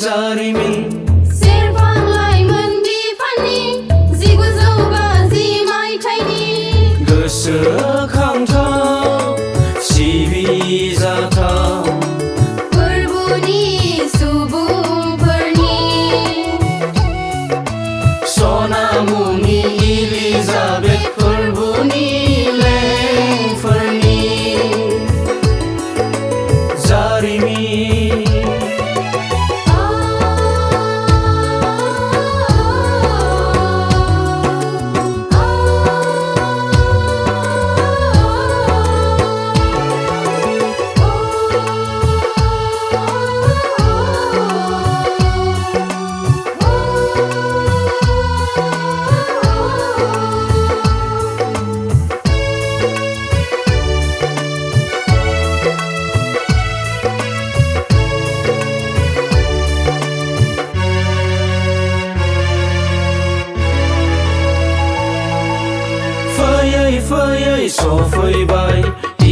जारिमिन सेरफांलाइमोन बिफाननि 1950 मायथाइनि गोसोखांथाव सिबिजाथाव फोरबोनि सुबुंफोरनि सनामुनि इलिजाबेथ फोरबोनि लेंफोरनि जारिमिन फैयै सफैबाय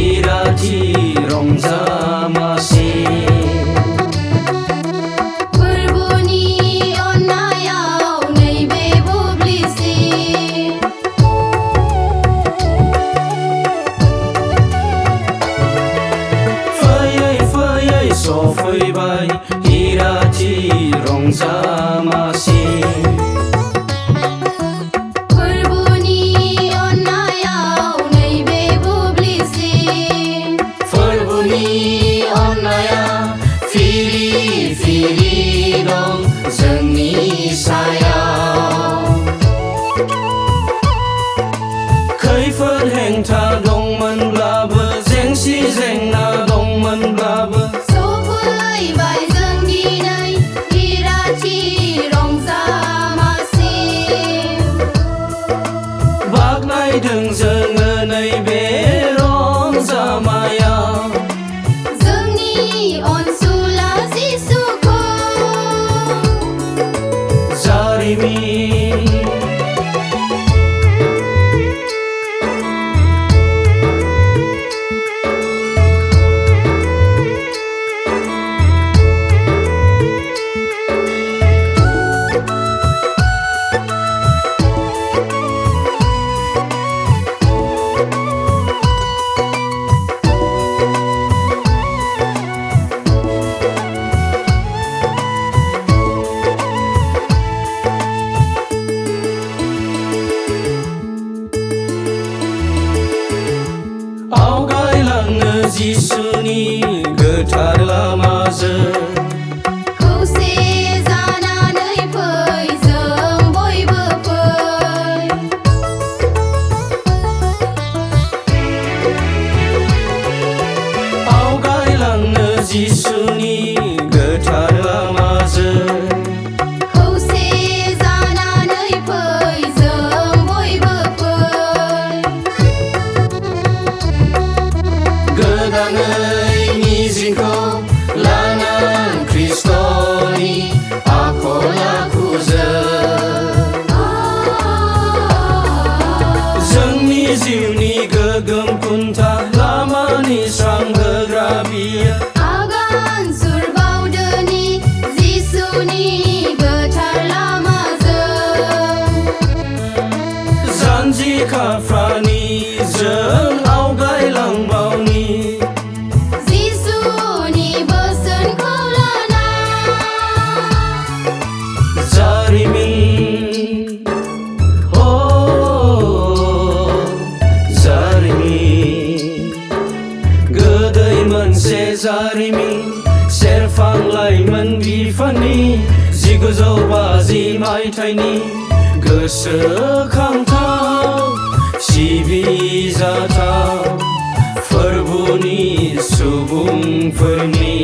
इराथि रंजामासि फोरबोनि अननायाव नैबे बुब्लिसि फैयै सफैबाय इराथि रंजामासि जोंनि सायाव खैफोद हेंथा दंमोनब्लाबो जेंसि जेंना दंमोनब्लाबो सफैबाय जों दिनै इराथि रंजामासि बाख्नायदों जोङो नैबे रंजामायाव जोंनि अनसुला जिसुखौ जारिमिन आवगायलांनो जिसुनि गोथार लामाजों खौसे जानानै फै जों बयबो फै आवगायलांनो जिसुनि गोथार लामाजों खौसे जानानै फै जों बयबो फै गोदानै मिजिंखौ लाना ख्रिस्ट'नि आखल आखुजों जोंनि जिउनि गोगोम खुन्था लामानि स्रां होग्रा बियो आगान सुरबावदोनि जिसुनि गोथार लामाजों जानजि खाफ्रानि जों आवगायलांबावनि जिसुनि बोसोनखौ लाना जारिमिन जारिमिन गोदै मोनसे जारिमिन सेरफांलाइमोन बिफाननि 1950 मायथाइनि गोसोखांथाव सिबिजाथाव फोरबोनि सुबुंफोरनि